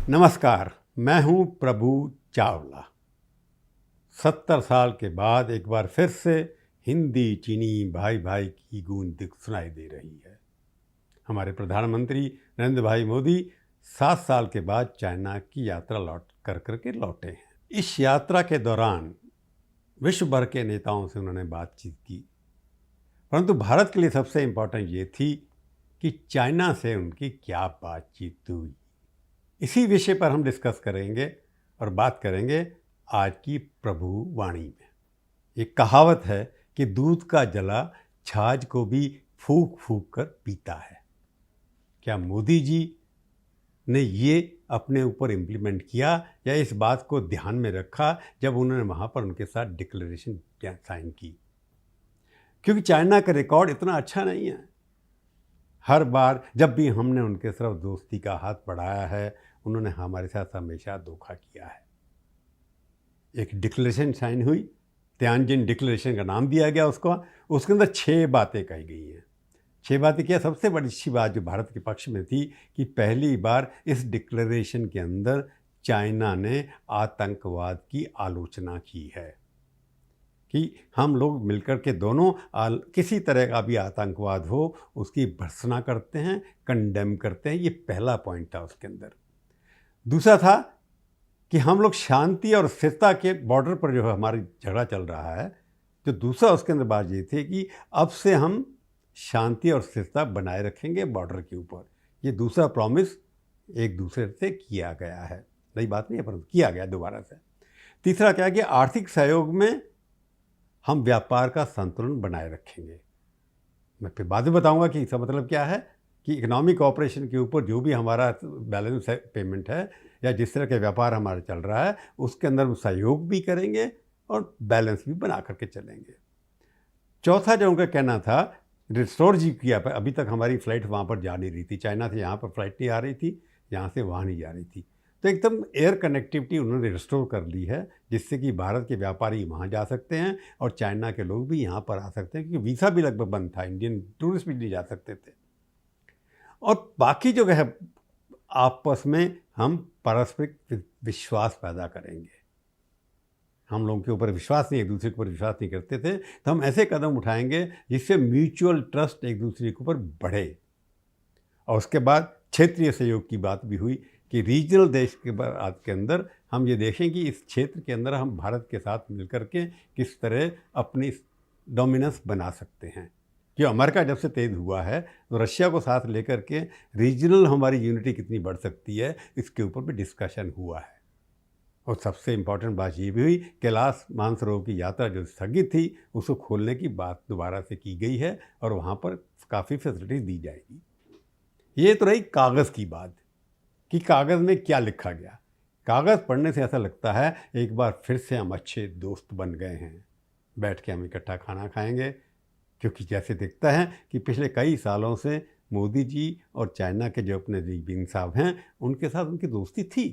नमस्कार, मैं हूं प्रभु चावला। 70 साल के बाद एक बार फिर से हिंदी चीनी भाई भाई की गूंज सुनाई दे रही है। हमारे प्रधानमंत्री नरेंद्र भाई मोदी 7 साल के बाद चाइना की यात्रा करके लौटे हैं। इस यात्रा के दौरान विश्व भर के नेताओं से उन्होंने बातचीत की, परंतु भारत के लिए सबसे इम्पोर्टेंट ये थी कि चाइना से उनकी क्या बातचीत हुई। इसी विषय पर हम डिस्कस करेंगे और बात करेंगे आज की प्रभु वाणी में। एक कहावत है कि दूध का जला छाछ को भी फूंक फूंक कर पीता है। क्या मोदी जी ने ये अपने ऊपर इम्प्लीमेंट किया या इस बात को ध्यान में रखा जब उन्होंने वहाँ पर उनके साथ डिक्लेरेशन साइन की? क्योंकि चाइना का रिकॉर्ड इतना अच्छा नहीं है। हर बार जब भी हमने उनके तरफ दोस्ती का हाथ बढ़ाया है, उन्होंने हमारे साथ हमेशा धोखा किया है। एक डिक्लेरेशन साइन हुई, तियानजिन डिक्लेरेशन का नाम दिया गया उसको। उसके अंदर 6 बातें कही गई हैं। 6 बातें क्या? सबसे बड़ी अच्छी बात जो भारत के पक्ष में थी कि पहली बार इस डिक्लेरेशन के अंदर चाइना ने आतंकवाद की आलोचना की है कि हम लोग मिलकर के दोनों किसी तरह का भी आतंकवाद हो उसकी भर्त्सना करते हैं, कंडेम करते हैं। ये पहला पॉइंट था उसके अंदर। दूसरा था कि हम लोग शांति और स्थिरता के बॉर्डर पर जो हमारी झगड़ा चल रहा है, जो दूसरा उसके अंदर बात ये थी कि अब से हम शांति और स्थिरता बनाए रखेंगे बॉर्डर के ऊपर। ये दूसरा प्रॉमिस एक दूसरे से किया गया है, नई बात नहीं है परंतु किया गया दोबारा से। तीसरा क्या है कि आर्थिक सहयोग में हम व्यापार का संतुलन बनाए रखेंगे। मैं फिर बाद में बताऊंगा कि इसका मतलब क्या है कि इकोनॉमिक ऑपरेशन के ऊपर जो भी हमारा बैलेंस है, पेमेंट है या जिस तरह का व्यापार हमारा चल रहा है, उसके अंदर हम सहयोग भी करेंगे और बैलेंस भी बना करके चलेंगे। चौथा जो उनका कहना था, रिस्टोर जी किया। अभी तक हमारी फ़्लाइट वहाँ पर जा नहीं रही थी, चाइना से यहाँ पर फ़्लाइट नहीं आ रही थी, यहाँ से वहाँ नहीं जा रही थी। तो एकदम एयर कनेक्टिविटी उन्होंने रिस्टोर कर ली है, जिससे कि भारत के व्यापारी वहाँ जा सकते हैं और चाइना के लोग भी यहाँ पर आ सकते हैं, क्योंकि वीज़ा भी लगभग बंद था, इंडियन टूरिस्ट भी नहीं जा सकते थे। और बाकी जो है आपस में हम पारस्परिक विश्वास पैदा करेंगे। हम लोगों के ऊपर विश्वास नहीं, एक दूसरे के ऊपर विश्वास नहीं करते थे, तो हम ऐसे कदम उठाएंगे जिससे म्यूचुअल ट्रस्ट एक दूसरे के ऊपर बढ़े। और उसके बाद क्षेत्रीय सहयोग की बात भी हुई कि रीजनल देश के अंदर हम ये देखें कि इस क्षेत्र के अंदर हम भारत के साथ मिलकर के किस तरह अपनी डोमिनेंस बना सकते हैं। जो अमेरिका जब से तेज हुआ है, तो रशिया को साथ लेकर के रीजनल हमारी यूनिटी कितनी बढ़ सकती है, इसके ऊपर भी डिस्कशन हुआ है। और सबसे इम्पॉर्टेंट बात ये भी हुई, कैलाश मानसरोवर की यात्रा जो स्थगित थी उसको खोलने की बात दोबारा से की गई है और वहाँ पर काफ़ी फैसिलिटीज दी जाएगी। ये तो रही कागज़ की बात कि कागज़ में क्या लिखा गया। कागज़ पढ़ने से ऐसा लगता है एक बार फिर से हम अच्छे दोस्त बन गए हैं, बैठ के हम इकट्ठा खाना खाएंगे। क्योंकि जैसे दिखता है कि पिछले कई सालों से मोदी जी और चाइना के जो अपने जिनपिंग साहब हैं, उनके साथ उनकी दोस्ती थी,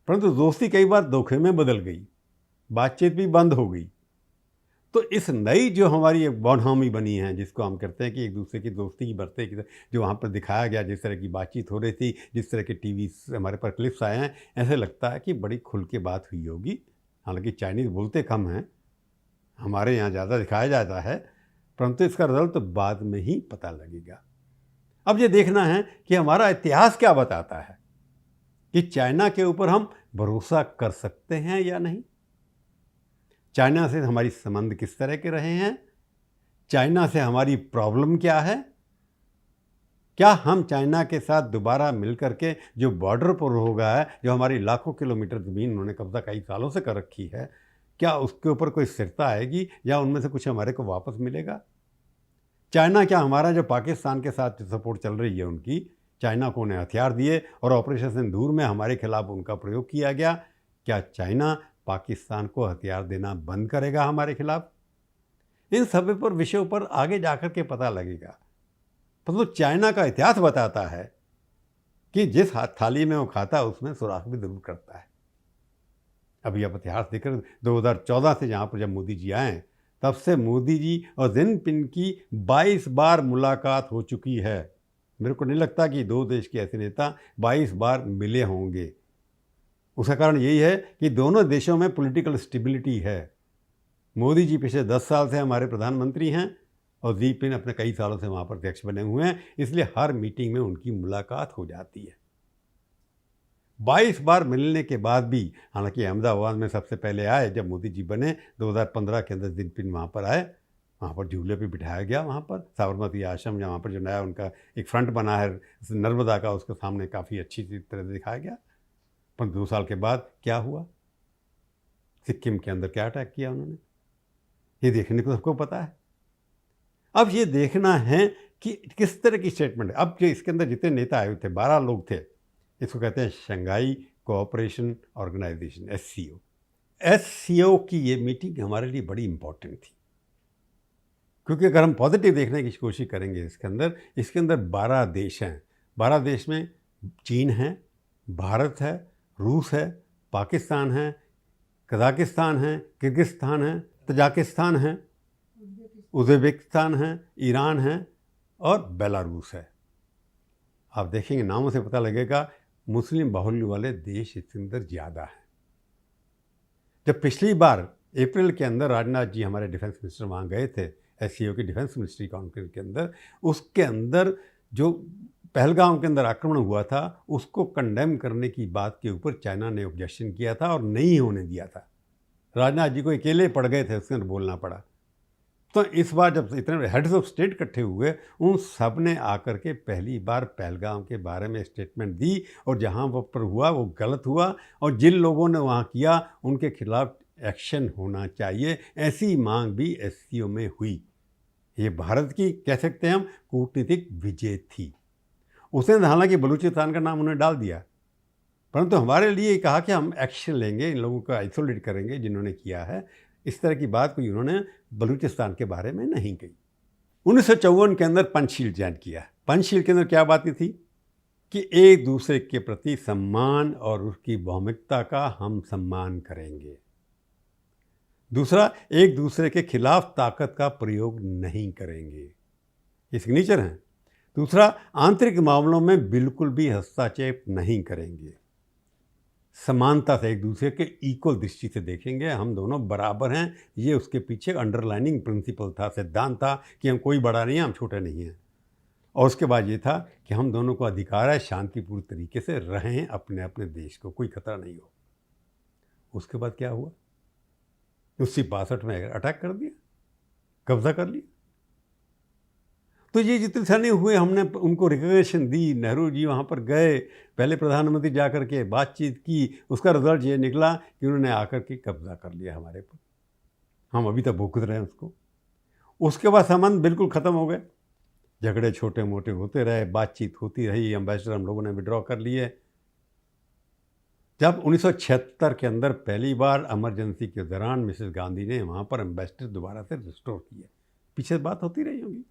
परंतु दोस्ती कई बार धोखे में बदल गई, बातचीत भी बंद हो गई। तो इस नई जो हमारी एक बॉनहामी बनी है, जिसको हम कहते हैं कि एक दूसरे की दोस्ती की बढ़ते की, जो वहाँ पर दिखाया गया, जिस तरह की बातचीत हो रही थी, जिस तरह के टीवी हमारे पर क्लिप्स आए हैं, ऐसे लगता है कि बड़ी खुल के बात हुई होगी। हालांकि चाइनीज़ बोलते कम हैं, हमारे यहाँ ज़्यादा दिखाया जाता है, परंतु इसका रिजल्ट तो बाद में ही पता लगेगा। अब ये देखना है कि हमारा इतिहास क्या बताता है कि चाइना के ऊपर हम भरोसा कर सकते हैं या नहीं। चाइना से हमारी संबंध किस तरह के रहे हैं, चाइना से हमारी प्रॉब्लम क्या है, क्या हम चाइना के साथ दोबारा मिलकर के जो बॉर्डर पर हो गया है, जो हमारी लाखों किलोमीटर ज़मीन उन्होंने कब्जा कई सालों से कर रखी है, क्या उसके ऊपर कोई स्थिरता आएगी या उनमें से कुछ हमारे को वापस मिलेगा? चाइना क्या हमारा जो पाकिस्तान के साथ सपोर्ट चल रही है उनकी, चाइना को उन्हें हथियार दिए और ऑपरेशन सिंदूर में हमारे खिलाफ उनका प्रयोग किया गया, क्या चाइना पाकिस्तान को हथियार देना बंद करेगा हमारे खिलाफ? इन सभी पर विषयों पर आगे जाकर के पता लगेगा। परंतु तो चाइना का इतिहास बताता है कि जिस थाली में वो खाता है उसमें सुराख भी जरूर करता है। अभी आप इतिहास देखकर 2014 से जहाँ पर जब मोदी जी आए, तब से मोदी जी और जिनपिंग की 22 बार मुलाकात हो चुकी है। मेरे को नहीं लगता कि दो देश के ऐसे नेता 22 बार मिले होंगे। उसका कारण यही है कि दोनों देशों में पॉलिटिकल स्टेबिलिटी है। मोदी जी पिछले 10 साल से हमारे प्रधानमंत्री हैं और जी पिन अपने कई सालों से वहाँ पर अध्यक्ष बने हुए हैं, इसलिए हर मीटिंग में उनकी मुलाकात हो जाती है। 22 बार मिलने के बाद भी, हालांकि अहमदाबाद में सबसे पहले आए जब मोदी जी बने 2015 के अंदर जिनपिन वहाँ पर आए, वहाँ पर झूले पे बिठाया गया, वहाँ पर साबरमती आश्रम या वहाँ पर जो नया उनका एक फ्रंट बना है नर्मदा का, उसके सामने काफ़ी अच्छी तरह से दिखाया गया। पर 2 साल के बाद क्या हुआ, सिक्किम के अंदर क्या अटैक किया उन्होंने, ये देखने को सबको पता है। अब ये देखना है कि किस तरह की स्टेटमेंट है। अब जो इसके अंदर जितने नेता आए हुए थे 12 लोग थे, इसको कहते हैं Shanghai Cooperation Organisation, SCO। SCO की ये मीटिंग हमारे लिए बड़ी इंपॉर्टेंट थी, क्योंकि अगर हम पॉजिटिव देखने की कोशिश करेंगे इसके अंदर 12 देश हैं। 12 देश में चीन है, भारत है, रूस है, पाकिस्तान है, कजाकिस्तान है, किर्गिस्तान है, तजाकिस्तान है, उज़्बेकिस्तान है, ईरान है और बेलारूस है। आप देखेंगे नामों से पता लगेगा मुस्लिम बाहुल्य वाले देश इसके अंदर ज़्यादा हैं। जब पिछली बार अप्रैल के अंदर राजनाथ जी हमारे डिफेंस मिनिस्टर वहाँ गए थे SCO की डिफेंस मिनिस्ट्री कॉन्फ्रेंस के अंदर, उसके अंदर जो पहलगाम के अंदर आक्रमण हुआ था उसको कंडेम करने की बात के ऊपर चाइना ने ऑब्जेक्शन किया था और नहीं होने दिया था। राजनाथ जी को अकेले पड़ गए थे, उसके अंदर बोलना पड़ा। तो इस बार जब इतने हेड्स ऑफ स्टेट इकट्ठे हुए, उन सब ने आकर के पहली बार पहलगाम के बारे में स्टेटमेंट दी, और जहां वो पर हुआ वो गलत हुआ, और जिन लोगों ने वहां किया उनके खिलाफ एक्शन होना चाहिए, ऐसी मांग भी SCO में हुई। ये भारत की कह सकते हैं हम कूटनीतिक विजय थी। उसने हालांकि बलूचिस्तान का नाम उन्होंने डाल दिया, परंतु हमारे लिए कहा कि हम एक्शन लेंगे, इन लोगों को आइसोलेट करेंगे जिन्होंने किया है। इस तरह की बात कोई उन्होंने बलूचिस्तान के बारे में नहीं कही। 1954 के अंदर पंचशील जारी किया। पंचशील के अंदर क्या बातें थी कि एक दूसरे के प्रति सम्मान और उसकी बहुमुखता का हम सम्मान करेंगे। दूसरा, एक दूसरे के खिलाफ ताकत का प्रयोग नहीं करेंगे, ये सिग्नेचर हैं। दूसरा, आंतरिक मामलों में बिल्कुल भी हस्तक्षेप नहीं करेंगे। समानता से एक दूसरे के इक्वल दृष्टि से देखेंगे, हम दोनों बराबर हैं। ये उसके पीछे अंडरलाइनिंग प्रिंसिपल था, सिद्धांत था कि हम कोई बड़ा नहीं है, हम छोटे नहीं हैं। और उसके बाद ये था कि हम दोनों को अधिकार है शांतिपूर्ण तरीके से रहें अपने अपने देश को, कोई खतरा नहीं हो। उसके बाद क्या हुआ, 1962 में अटैक कर दिया, कब्जा कर लिया। तो ये जितने सैन्य हुए हमने उनको रिकग्निशन दी। नेहरू जी वहाँ पर गए, पहले प्रधानमंत्री जा कर के बातचीत की, उसका रिजल्ट ये निकला कि उन्होंने आकर के कब्जा कर लिया हमारे पर। हम अभी तक भुगत रहे हैं उसको। उसके बाद संबंध बिल्कुल ख़त्म हो गए, झगड़े छोटे मोटे होते रहे, बातचीत होती रही, एम्बेसडर हम लोगों ने विड्रॉ कर लिए। जब 1976 के अंदर पहली बार इमरजेंसी के दौरान मिसेस गांधी ने वहाँ पर एम्बेसडर दोबारा से रिस्टोर किए, पीछे बात होती रही होगी,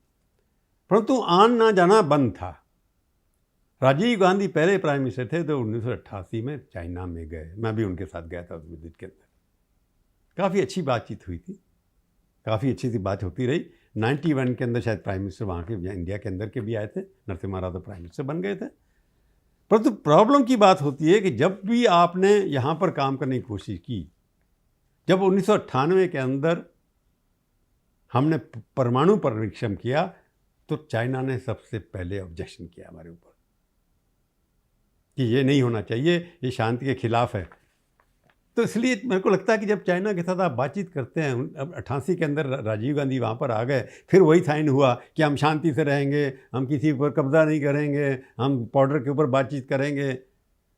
परंतु आना जाना बंद था। राजीव गांधी पहले प्राइम मिनिस्टर थे तो 1988 में चाइना में गए, मैं भी उनके साथ गया था उस विजिट के अंदर। काफ़ी अच्छी बातचीत हुई थी, काफ़ी अच्छी सी बात होती रही। 91 के अंदर शायद प्राइम मिनिस्टर वहाँ के इंडिया के अंदर के भी आए थे, नरसिम्हा राव तो प्राइम मिनिस्टर बन गए थे। परंतु प्रॉब्लम की बात होती है कि जब भी आपने यहाँ पर काम करने की कोशिश की, जब 1998 के अंदर हमने परमाणु परीक्षण किया तो चाइना ने सबसे पहले ऑब्जेक्शन किया हमारे ऊपर कि ये नहीं होना चाहिए, ये शांति के खिलाफ है। तो इसलिए मेरे को लगता है कि जब चाइना के साथ आप बातचीत करते हैं, अब 88 के अंदर राजीव गांधी वहाँ पर आ गए, फिर वही साइन हुआ कि हम शांति से रहेंगे, हम किसी पर कब्जा नहीं करेंगे, हम बॉर्डर के ऊपर बातचीत करेंगे।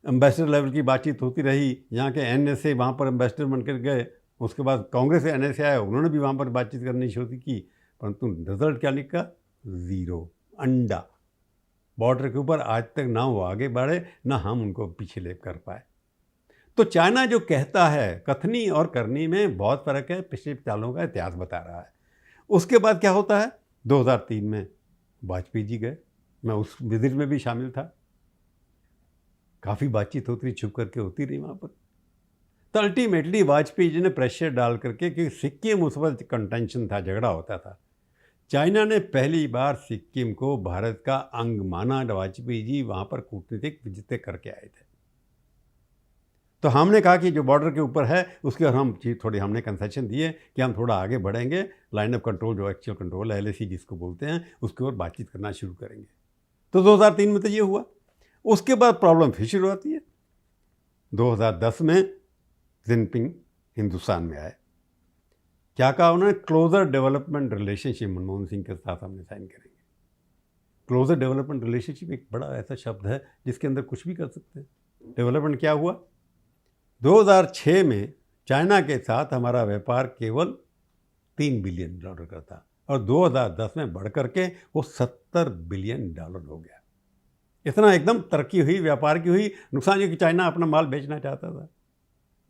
एम्बेसडर लेवल की बातचीत होती रही, यहाँ के NSA वहाँ पर एम्बेसडर बनकर गए, उसके बाद कांग्रेस से NSA आया, उन्होंने भी वहाँ पर बातचीत करनी शुरू की, परंतु रिजल्ट क्या निकला, ज़ीरो, अंडा। बॉर्डर के ऊपर आज तक ना वो आगे बढ़े ना हम उनको पीछे ले कर पाए। तो चाइना जो कहता है, कथनी और करनी में बहुत फ़र्क है, पिछले सालों का इतिहास बता रहा है। उसके बाद क्या होता है, 2003 में वाजपेयी जी गए, मैं उस विजिट में भी शामिल था। काफ़ी बातचीत होती रही, छुप करके होती रही वहाँ पर। तो अल्टीमेटली वाजपेयी जी ने प्रेशर डाल करके, क्योंकि सिक्किम उस वक्त कंटेंशन था, झगड़ा होता था, चाइना ने पहली बार सिक्किम को भारत का अंग माना। वाजपेयी जी वहाँ पर कूटनीतिक विजिटें करके आए थे। तो हमने कहा कि जो बॉर्डर के ऊपर है उसके और हम चीज़ थोड़ी हमने कंसेशन दिए कि हम थोड़ा आगे बढ़ेंगे, लाइन ऑफ कंट्रोल जो एक्चुअल कंट्रोल है LAC जिसको बोलते हैं उसके ओर बातचीत करना शुरू करेंगे। तो 2003 में तो ये हुआ। उसके बाद प्रॉब्लम फिर शुरू होती है। 2010 में जिनपिंग हिंदुस्तान में आए। क्या कहा उन्होंने? Closer development relationship Manmohan Singh के साथ हमने साइन करेंगे। क्लोजर डेवलपमेंट रिलेशनशिप एक बड़ा ऐसा शब्द है जिसके अंदर कुछ भी कर सकते हैं। डेवलपमेंट क्या हुआ? 2006 में चाइना के साथ हमारा व्यापार केवल $3 बिलियन का था और 2010 में बढ़ करके वो $70 बिलियन हो गया। इतना एकदम तरक्की हुई, व्यापार की हुई। नुकसान ये कि चाइना अपना माल बेचना चाहता था।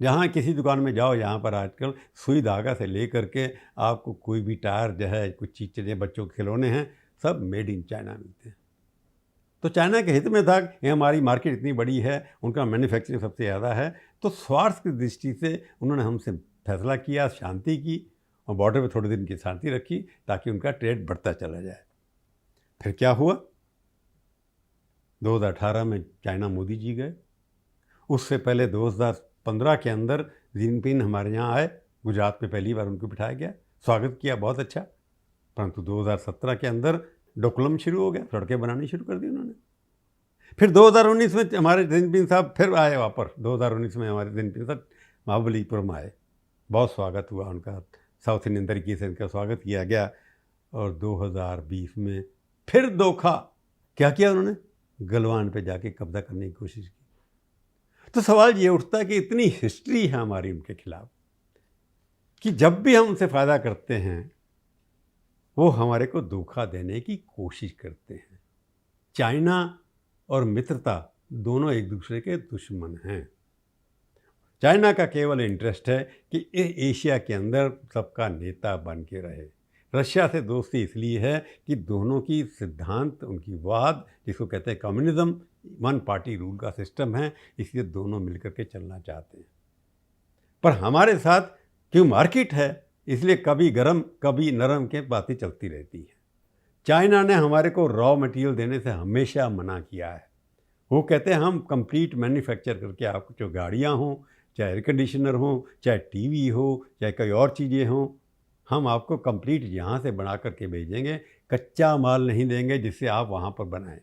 जहाँ किसी दुकान में जाओ, यहाँ पर आजकल सुई धागा से लेकर के आपको कोई भी टायर जो है, कुछ चीज़ें, बच्चों के खिलौने हैं, सब मेड इन चाइना मिलते हैं। तो चाइना के हित में था कि हमारी मार्केट इतनी बड़ी है, उनका मैन्युफैक्चरिंग सबसे ज़्यादा है, तो स्वार्थ की दृष्टि से उन्होंने हमसे फैसला किया, शांति की और बॉर्डर पे थोड़े दिन की शांति रखी ताकि उनका ट्रेड बढ़ता चला जाए। फिर क्या हुआ? 2018 में चाइना मोदी जी गए। उससे पहले 2015 के अंदर जिनपिंग हमारे यहाँ आए। गुजरात में पहली बार उनको बिठाया गया, स्वागत किया, बहुत अच्छा। परंतु 2017 के अंदर डोकलम शुरू हो गया, सड़कें बनानी शुरू कर दी उन्होंने। फिर 2019 में हमारे जिनपिंग साहब फिर आए वापस। 2019 में हमारे जिनपिंग साहब महाबलीपुरम आए, बहुत स्वागत हुआ उनका, साउथ इंडियन तरीके से इनका स्वागत किया गया। और 2020 में फिर धोखा। क्या किया उन्होंने? गलवान पे जाके कब्जा करने की कोशिश की। तो सवाल ये उठता है कि इतनी हिस्ट्री है हमारी उनके खिलाफ कि जब भी हम उनसे फ़ायदा करते हैं वो हमारे को धोखा देने की कोशिश करते हैं। चाइना और मित्रता दोनों एक दूसरे के दुश्मन हैं। चाइना का केवल इंटरेस्ट है कि एशिया के अंदर सबका नेता बन के रहे। रशिया से दोस्ती इसलिए है कि दोनों की सिद्धांत, उनकी वाद, जिसको कहते हैं कम्युनिज्म, वन पार्टी रूल का सिस्टम है, इसलिए दोनों मिलकर के चलना चाहते हैं। पर हमारे साथ क्यों मार्केट है, इसलिए कभी गरम कभी नरम के बातें चलती रहती हैं। चाइना ने हमारे को रॉ मटेरियल देने से हमेशा मना किया है। वो कहते हैं हम कंप्लीट मैन्युफैक्चर करके आपको, जो गाड़ियाँ हों, चाहे एयर कंडीशनर हो, चाहे टीवी हो, चाहे कोई और चीज़ें हों, हम आपको कंप्लीट यहाँ से बना करके भेजेंगे, कच्चा माल नहीं देंगे जिससे आप वहाँ पर बनाएं।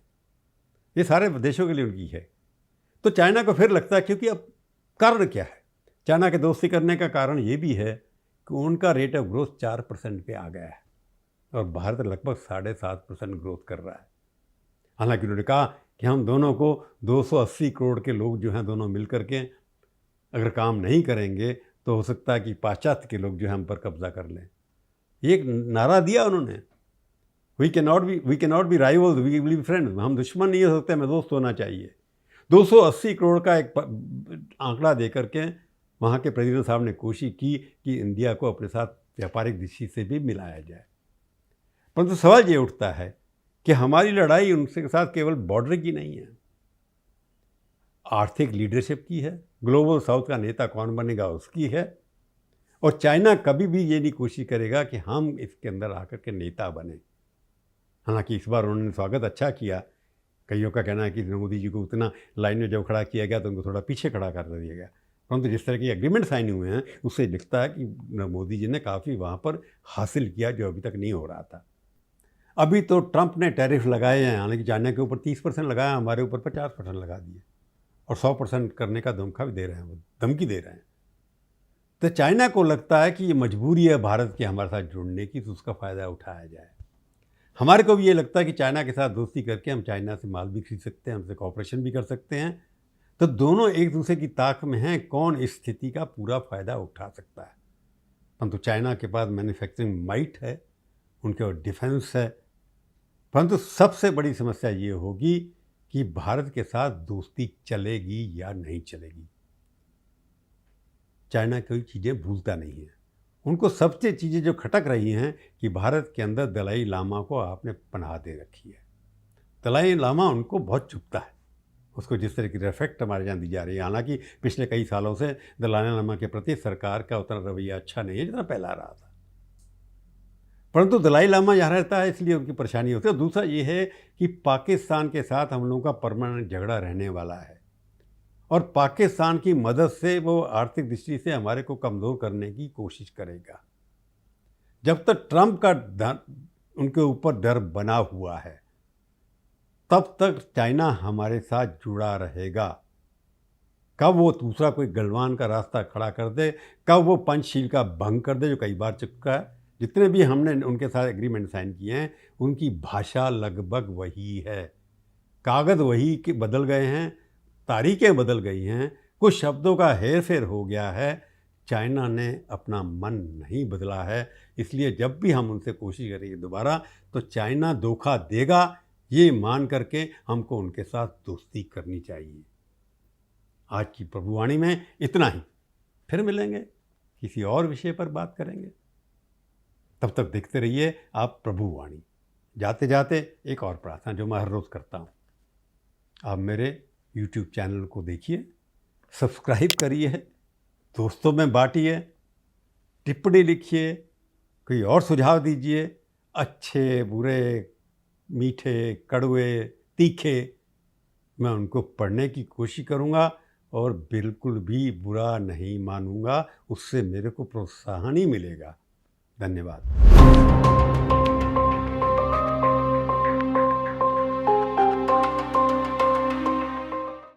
ये सारे देशों के लिए उनकी है। तो चाइना को फिर लगता है, क्योंकि अब कारण क्या है? चाइना के दोस्ती करने का कारण ये भी है कि उनका रेट ऑफ ग्रोथ 4% पे आ गया है और भारत लगभग 7.5% ग्रोथ कर रहा है। हालांकि उन्होंने कहा कि हम दोनों को 280 करोड़ के लोग जो हैं दोनों मिल करके अगर काम नहीं करेंगे तो हो सकता है कि पाश्चात्य के लोग जो है हम पर कब्जा कर लें। एक नारा दिया उन्होंने, we can not be rivals, we will be friends. हम दुश्मन नहीं हो सकते, हमें दोस्त होना चाहिए। 280 करोड़ का एक आंकड़ा दे करके वहाँ के प्रेसिडेंट साहब ने कोशिश की कि इंडिया को अपने साथ व्यापारिक दृष्टि से भी मिलाया जाए। परंतु सवाल ये उठता है कि हमारी लड़ाई उनके साथ केवल बॉर्डर की नहीं है, आर्थिक लीडरशिप की है। ग्लोबल साउथ का नेता कौन बनेगा उसकी है। और चाइना कभी भी ये नहीं कोशिश करेगा कि हम इसके अंदर आकर के नेता बने। हालांकि इस बार उन्होंने स्वागत अच्छा किया। कईयों का कहना है कि मोदी जी को उतना लाइन में जब खड़ा किया गया तो उनको थोड़ा पीछे खड़ा कर दिया गया। परंतु जिस तरह के एग्रीमेंट साइन हुए हैं उससे दिखता है कि मोदी जी ने काफ़ी वहाँ पर हासिल किया जो अभी तक नहीं हो रहा था। अभी तो ट्रंप ने टैरिफ लगाए हैं, हालांकि चाइना के ऊपर 30% लगाया, हमारे ऊपर 50% लगा दिए और 100% करने का धमका भी दे रहे हैं, वो धमकी दे रहे हैं। तो चाइना को लगता है कि ये मजबूरी है भारत के हमारे साथ जुड़ने की, तो उसका फ़ायदा उठाया जाए। हमारे को भी ये लगता है कि चाइना के साथ दोस्ती करके हम चाइना से माल भी खरीद सकते हैं, हमसे कॉपरेशन भी कर सकते हैं। तो दोनों एक दूसरे की ताक में हैं, कौन इस स्थिति का पूरा फ़ायदा उठा सकता है। परंतु चाइना के पास मैन्युफैक्चरिंग माइट है, उनके और डिफेंस है। परंतु सबसे बड़ी समस्या ये होगी कि भारत के साथ दोस्ती चलेगी या नहीं चलेगी। चाइना कोई चीज़ें भूलता नहीं है। उनको सबसे चीज़ें जो खटक रही हैं कि भारत के अंदर दलाई लामा को आपने पनाह दे रखी है। दलाई लामा उनको बहुत चुभता है, उसको जिस तरह की रेस्पेक्ट हमारे यहाँ दी जा रही है। हालांकि पिछले कई सालों से दलाई लामा के प्रति सरकार का उतना रवैया अच्छा नहीं है जितना पहला रहा था। परंतु दलाई लामा यहाँ रहता है इसलिए उनकी परेशानी होती है। और दूसरा ये है कि पाकिस्तान के साथ हम लोगों का परमानेंट झगड़ा रहने वाला है और पाकिस्तान की मदद से वो आर्थिक दृष्टि से हमारे को कमज़ोर करने की कोशिश करेगा। जब तक ट्रंप का उनके ऊपर डर बना हुआ है तब तक चाइना हमारे साथ जुड़ा रहेगा। कब वो दूसरा कोई गलवान का रास्ता खड़ा कर दे, कब वो पंचशील का भंग कर दे, जो कई बार चुका है। जितने भी हमने उनके साथ एग्रीमेंट साइन किए हैं उनकी भाषा लगभग वही है, कागज़ वही के बदल गए हैं, तारीखें बदल गई हैं, कुछ शब्दों का हेर फेर हो गया है। चाइना ने अपना मन नहीं बदला है, इसलिए जब भी हम उनसे कोशिश करेंगे दोबारा तो चाइना धोखा देगा ये मान करके हमको उनके साथ दोस्ती करनी चाहिए। आज की प्रभुवाणी में इतना ही, फिर मिलेंगे, किसी और विषय पर बात करेंगे। तब तक देखते रहिए आप प्रभुवाणी। जाते जाते एक और प्रार्थना जो मैं हर रोज़ करता हूँ, आप मेरे YouTube चैनल को देखिए, सब्सक्राइब करिए, दोस्तों में बांटिए, टिप्पणी लिखिए, कोई और सुझाव दीजिए, अच्छे बुरे मीठे कड़वे तीखे, मैं उनको पढ़ने की कोशिश करूँगा और बिल्कुल भी बुरा नहीं मानूंगा, उससे मेरे को प्रोत्साहन ही मिलेगा। धन्यवाद।